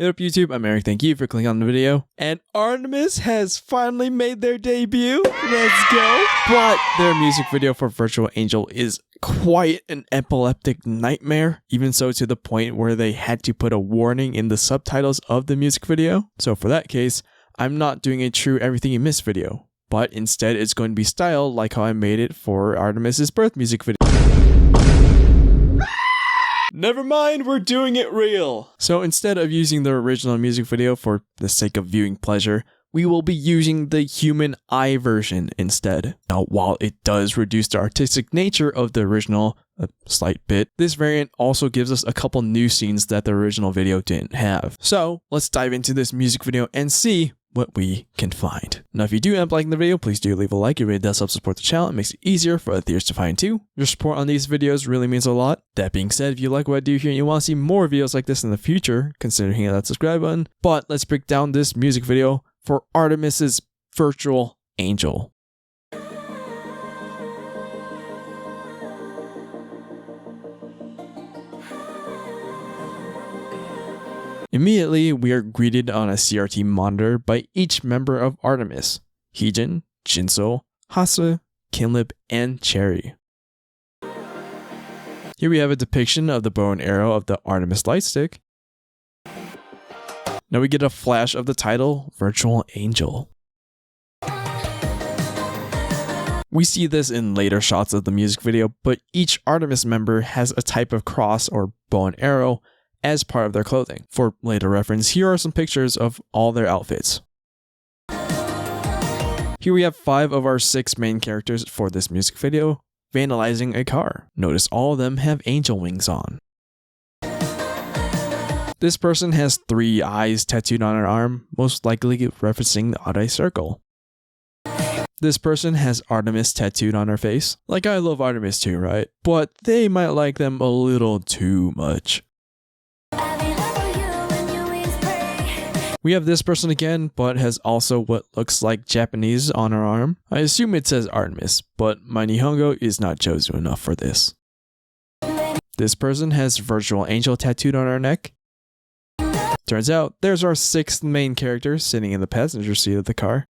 Hit up YouTube, I'm Eric, thank you for clicking on the video. And ARTMS has finally made their debut, let's go! But their music video for Virtual Angel is quite an epileptic nightmare, even so to the point where they had to put a warning in the subtitles of the music video. So for that case, I'm not doing a true everything you missed video, but instead it's going to be styled like how I made it for ARTMS' birth music video. Never mind, we're doing it real! So instead of using the original music video for the sake of viewing pleasure, we will be using the human eye version instead. Now, while it does reduce the artistic nature of the original a slight bit, this variant also gives us a couple new scenes that the original video didn't have. So let's dive into this music video and see what we can find. Now, if you do end up liking the video, please do leave a like. It really does help support the channel. It makes it easier for others to find too. Your support on these videos really means a lot. That being said, if you like what I do here and you want to see more videos like this in the future, consider hitting that subscribe button. But let's break down this music video for ARTMS' Virtual Angel. Immediately, we are greeted on a CRT monitor by each member of ARTMS: Heejin, Jinso, Hase, Kinlip, and Cherry. Here we have a depiction of the bow and arrow of the ARTMS lightstick. Now we get a flash of the title, Virtual Angel. We see this in later shots of the music video, but each ARTMS member has a type of cross or bow and arrow as part of their clothing. For later reference, here are some pictures of all their outfits. Here we have 5 of our 6 main characters for this music video vandalizing a car. Notice all of them have angel wings on. This person has 3 eyes tattooed on her arm, most likely referencing the odd eye circle. This person has ARTMS tattooed on her face. Like, I love ARTMS too, right? But they might like them a little too much. We have this person again, but has also what looks like Japanese on her arm. I assume it says ARTMS, but my Nihongo is not Jozu enough for this. This person has Virtual Angel tattooed on her neck. Turns out, there's our 6th main character sitting in the passenger seat of the car.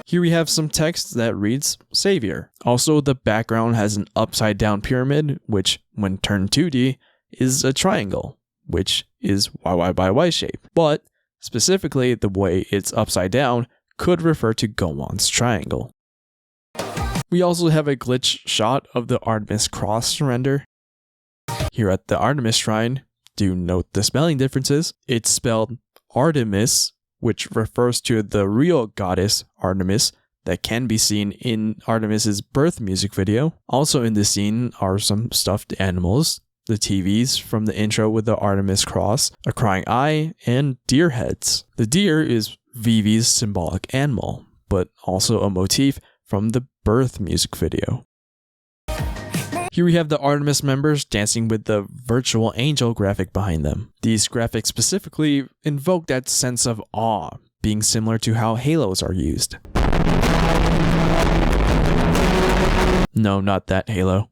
Here we have some text that reads, Savior. Also, the background has an upside down pyramid, which, when turned 2D, is a triangle, which is YY by Y shape. But, specifically, the way it's upside down could refer to Gowon's triangle. We also have a glitch shot of the ARTMS cross surrender. Here at the ARTMS shrine, do note the spelling differences. It's spelled Artemis, which refers to the real goddess Artemis that can be seen in ARTMS' birth music video. Also in this scene are some stuffed animals, the TVs from the intro with the ARTMS cross, a crying eye, and deer heads. The deer is Vivi's symbolic animal, but also a motif from the birth music video. Here we have the ARTMS members dancing with the Virtual Angel graphic behind them. These graphics specifically invoke that sense of awe, being similar to how halos are used. No, not that halo.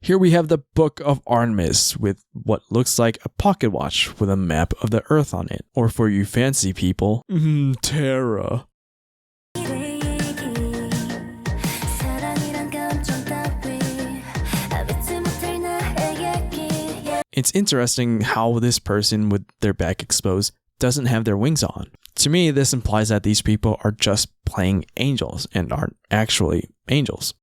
Here we have the Book of ARTMS with what looks like a pocket watch with a map of the Earth on it. Or for you fancy people, Terra. It's interesting how this person with their back exposed doesn't have their wings on. To me, this implies that these people are just playing angels and aren't actually angels.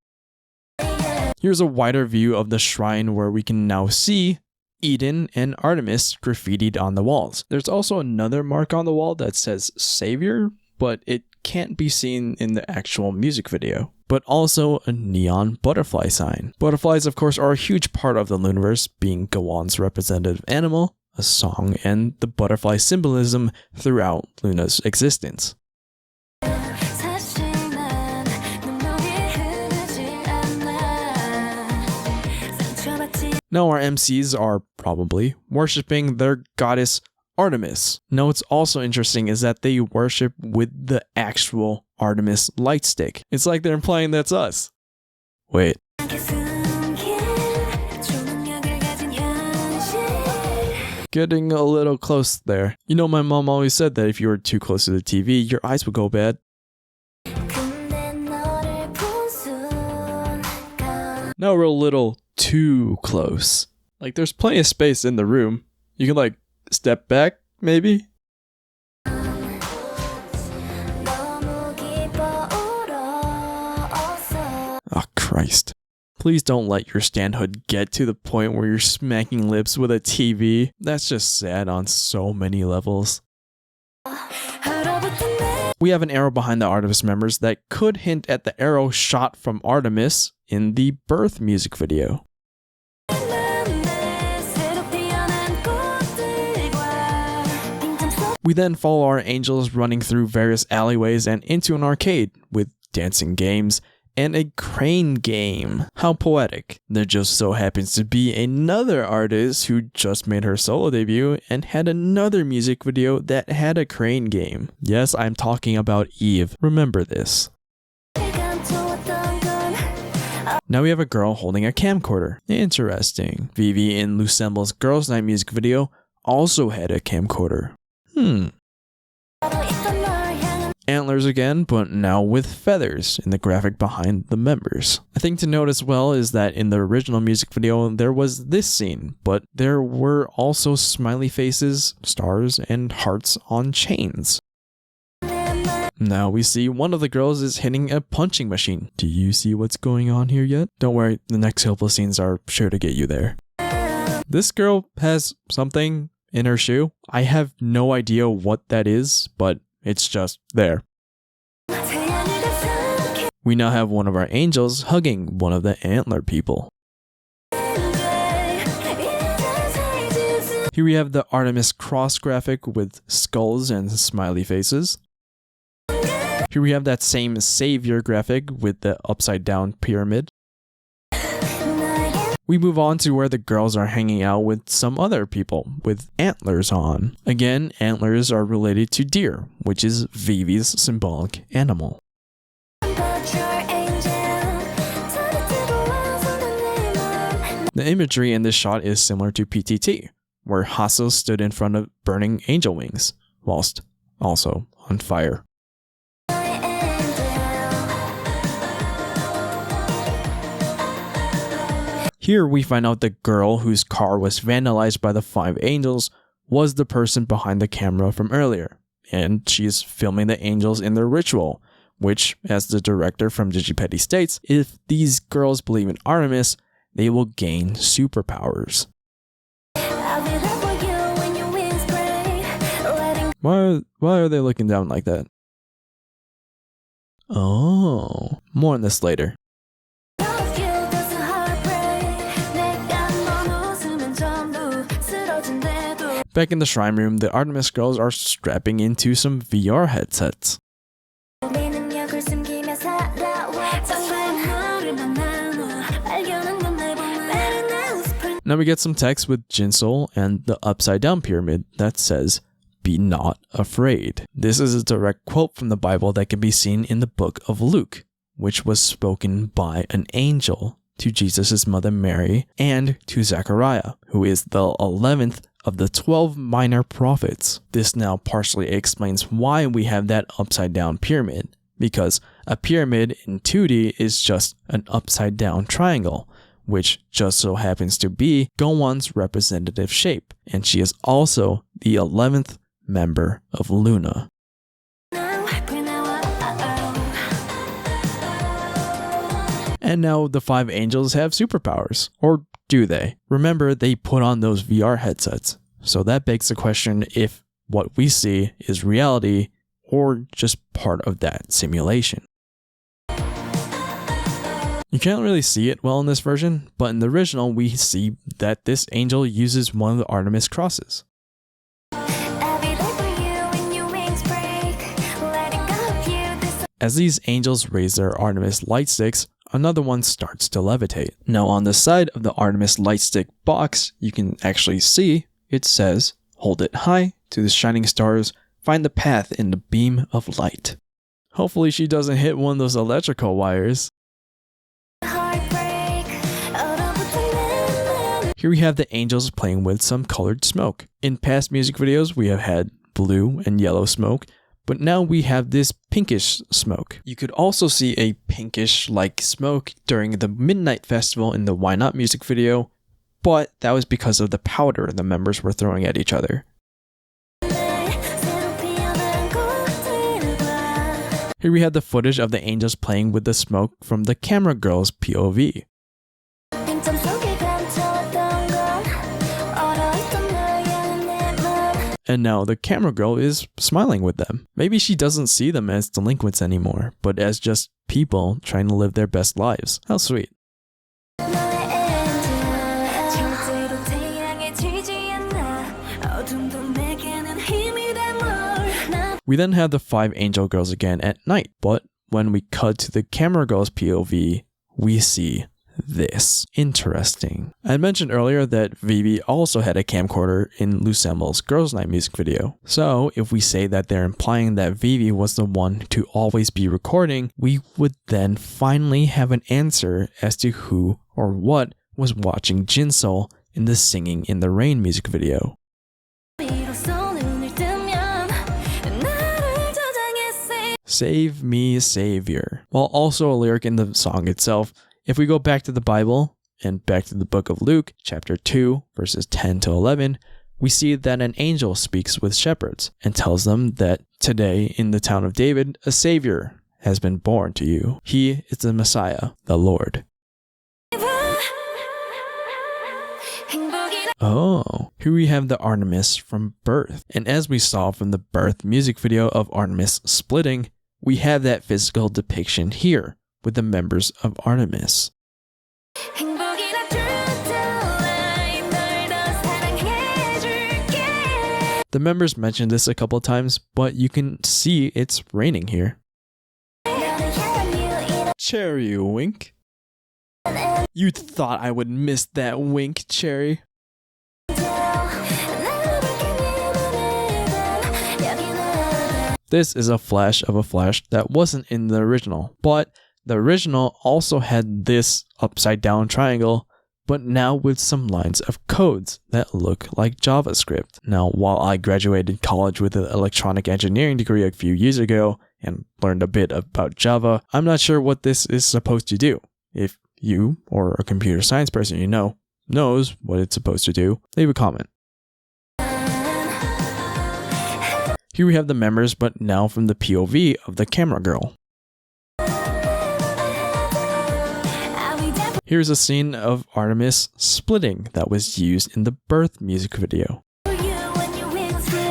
Here's a wider view of the shrine where we can now see Eden and ARTMS graffitied on the walls. There's also another mark on the wall that says Savior, but it can't be seen in the actual music video. But also a neon butterfly sign. Butterflies, of course, are a huge part of the Looniverse, being Gowon's representative animal, a song, and the butterfly symbolism throughout LOONA's existence. Now our MCs are probably worshipping their goddess ARTMS. Now what's also interesting is that they worship with the actual ARTMS lightstick. It's like they're implying that's us. Wait. getting a little close there. You know, my mom always said that if you were too close to the TV, your eyes would go bad. Now we're a little too close. Like, there's plenty of space in the room. You can, like, step back, maybe? Oh, Christ. Please don't let your standhood get to the point where you're smacking lips with a TV. That's just sad on so many levels. We have an arrow behind the ARTMS members that could hint at the arrow shot from ARTMS in the Birth music video. We then follow our angels running through various alleyways and into an arcade with dancing games and a crane game. How poetic. There just so happens to be another artist who just made her solo debut and had another music video that had a crane game. Yes, I'm talking about Eve. Remember this. Now we have a girl holding a camcorder. Interesting. Vivi in Lucemble's Girls Night music video also had a camcorder. Antlers again, but now with feathers in the graphic behind the members. A thing to note as well is that in the original music video there was this scene, but there were also smiley faces, stars, and hearts on chains. Now we see one of the girls is hitting a punching machine. Do you see what's going on here yet? Don't worry, the next couple of scenes are sure to get you there. This girl has something in her shoe. I have no idea what that is, but it's just there. We now have one of our angels hugging one of the antler people. Here we have the ARTMS cross graphic with skulls and smiley faces. Here we have that same savior graphic with the upside down pyramid. We move on to where the girls are hanging out with some other people with antlers on. Again, antlers are related to deer, which is Vivi's symbolic animal. The imagery in this shot is similar to PTT, where Hasso stood in front of burning angel wings, whilst also on fire. Here we find out the girl whose car was vandalized by the 5 angels was the person behind the camera from earlier, and she is filming the angels in their ritual, which, as the director from Digipedi states, if these girls believe in ARTMS, they will gain superpowers. Why are they looking down like that? Oh, more on this later. Back in the shrine room, the ARTMS girls are strapping into some VR headsets. Now we get some text with Jinsol and the upside down pyramid that says, "Be not afraid." This is a direct quote from the Bible that can be seen in the book of Luke, which was spoken by an angel to Jesus' mother Mary and to Zechariah, who is the 11th of the 12 minor prophets. This now partially explains why we have that upside down pyramid, because a pyramid in 2D is just an upside down triangle, which just so happens to be Gowon's representative shape, and she is also the 11th member of LOONA. And now the 5 angels have superpowers, or do they? Remember, they put on those VR headsets, so that begs the question if what we see is reality or just part of that simulation. You can't really see it well in this version, but in the original we see that this angel uses one of the ARTMS crosses. As these angels raise their ARTMS light sticks, another one starts to levitate. Now on the side of the ARTMS light stick box, you can actually see it says, "Hold it high to the shining stars, find the path in the beam of light." Hopefully she doesn't hit one of those Here we have the angels playing with some colored smoke. In past music videos, we have had blue and yellow smoke, but now we have this pinkish smoke. You could also see a pinkish-like smoke during the Midnight Festival in the Why Not music video, but that was because of the powder the members were throwing at each other. Here we have the footage of the angels playing with the smoke from the camera girl's POV. And now the camera girl is smiling with them. Maybe she doesn't see them as delinquents anymore, but as just people trying to live their best lives. How sweet. We then have the 5 angel girls again at night, but when we cut to the camera girl's POV, we see this. Interesting. I mentioned earlier that Vivi also had a camcorder in Lucemel's Girls' Night music video. So if we say that they're implying that Vivi was the one to always be recording, we would then finally have an answer as to who or what was watching Jinsol in the Singing in the Rain music video. Save me, Savior. While also a lyric in the song itself, if we go back to the Bible and back to the book of Luke, chapter 2, verses 10 to 11, we see that an angel speaks with shepherds and tells them that today in the town of David, a Savior has been born to you. He is the Messiah, the Lord. Oh, here we have the ARTMS from Birth. And as we saw from the Birth music video of ARTMS splitting, we have that physical depiction here with the members of ARTMS. The members mentioned this a couple of times, but you can see it's raining here. Cherry wink. You thought I would miss that wink, Cherry. This is a flash of a flash that wasn't in the original, but the original also had this upside down triangle, but now with some lines of codes that look like JavaScript. Now, while I graduated college with an electronic engineering degree a few years ago and learned a bit about Java, I'm not sure what this is supposed to do. If you or a computer science person you know knows what it's supposed to do, leave a comment. Here we have the members, but now from the POV of the camera girl. Here's a scene of ARTMS splitting that was used in the Birth music video.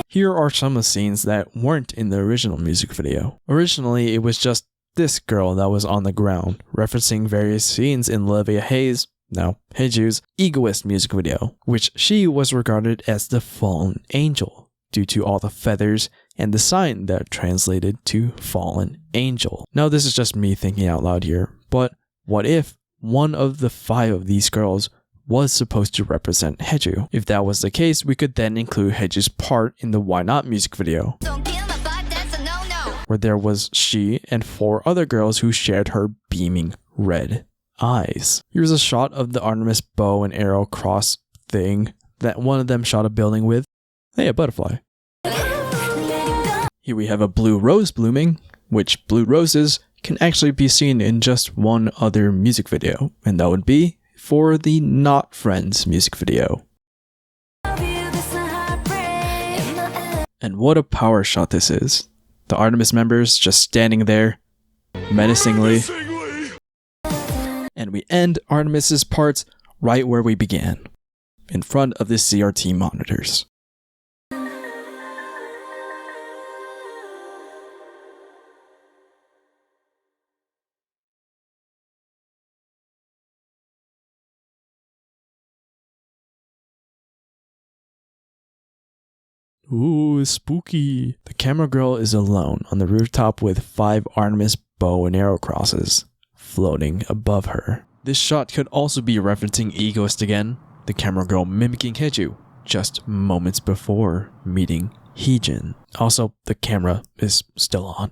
Here are some of the scenes that weren't in the original music video. Originally, it was just this girl that was on the ground, referencing various scenes in Olivia Hayes, now Haeju's, Egoist music video, which she was regarded as the fallen angel due to all the feathers and the sign that translated to fallen angel. Now this is just me thinking out loud here, but what if one of the 5 of these girls was supposed to represent Haeju? If that was the case, we could then include Haeju's part in the Why Not music video, where there was she and 4 other girls who shared her beaming red eyes. Here's a shot of the ARTMS bow and arrow cross thing that one of them shot a building with. Hey, a butterfly. Here we have a blue rose blooming, which blue roses can actually be seen in just one other music video, and that would be for the Not Friends music video. And what a power shot this is. The ARTMS members just standing there, menacingly. And we end ARTMS's parts right where we began, in front of the CRT monitors. Ooh, spooky. The camera girl is alone on the rooftop with 5 ARTMS bow and arrow crosses floating above her. This shot could also be referencing Egoist again, the camera girl mimicking Haeju just moments before meeting Heejin. Also, the camera is still on.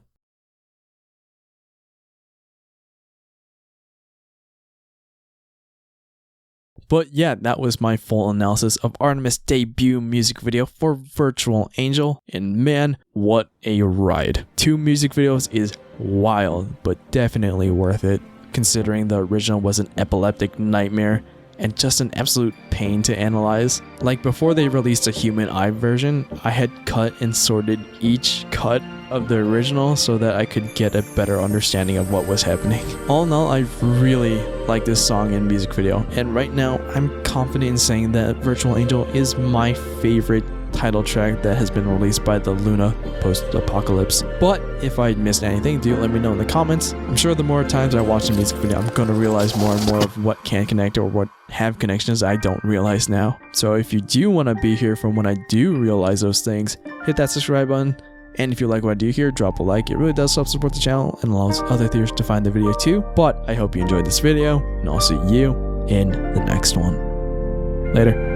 But yeah, that was my full analysis of ARTMS' debut music video for Virtual Angel, and man, what a ride. 2 music videos is wild, but definitely worth it, considering the original was an epileptic nightmare and just an absolute pain to analyze. Like, before they released a human eye version, I had cut and sorted each cut of the original so that I could get a better understanding of what was happening. All in all, I really like this song and music video, and right now I'm confident in saying that Virtual Angel is my favorite title track that has been released by the LOONA post-apocalypse. But if I missed anything, do let me know in the comments. I'm sure the more times I watch the music video, I'm going to realize more and more of what can connect or what have connections I don't realize now. So if you do want to be here from when I do realize those things, hit that subscribe button. And if you like what I do here, drop a like. It really does help support the channel and allows other theorists to find the video too. But I hope you enjoyed this video, and I'll see you in the next one. Later.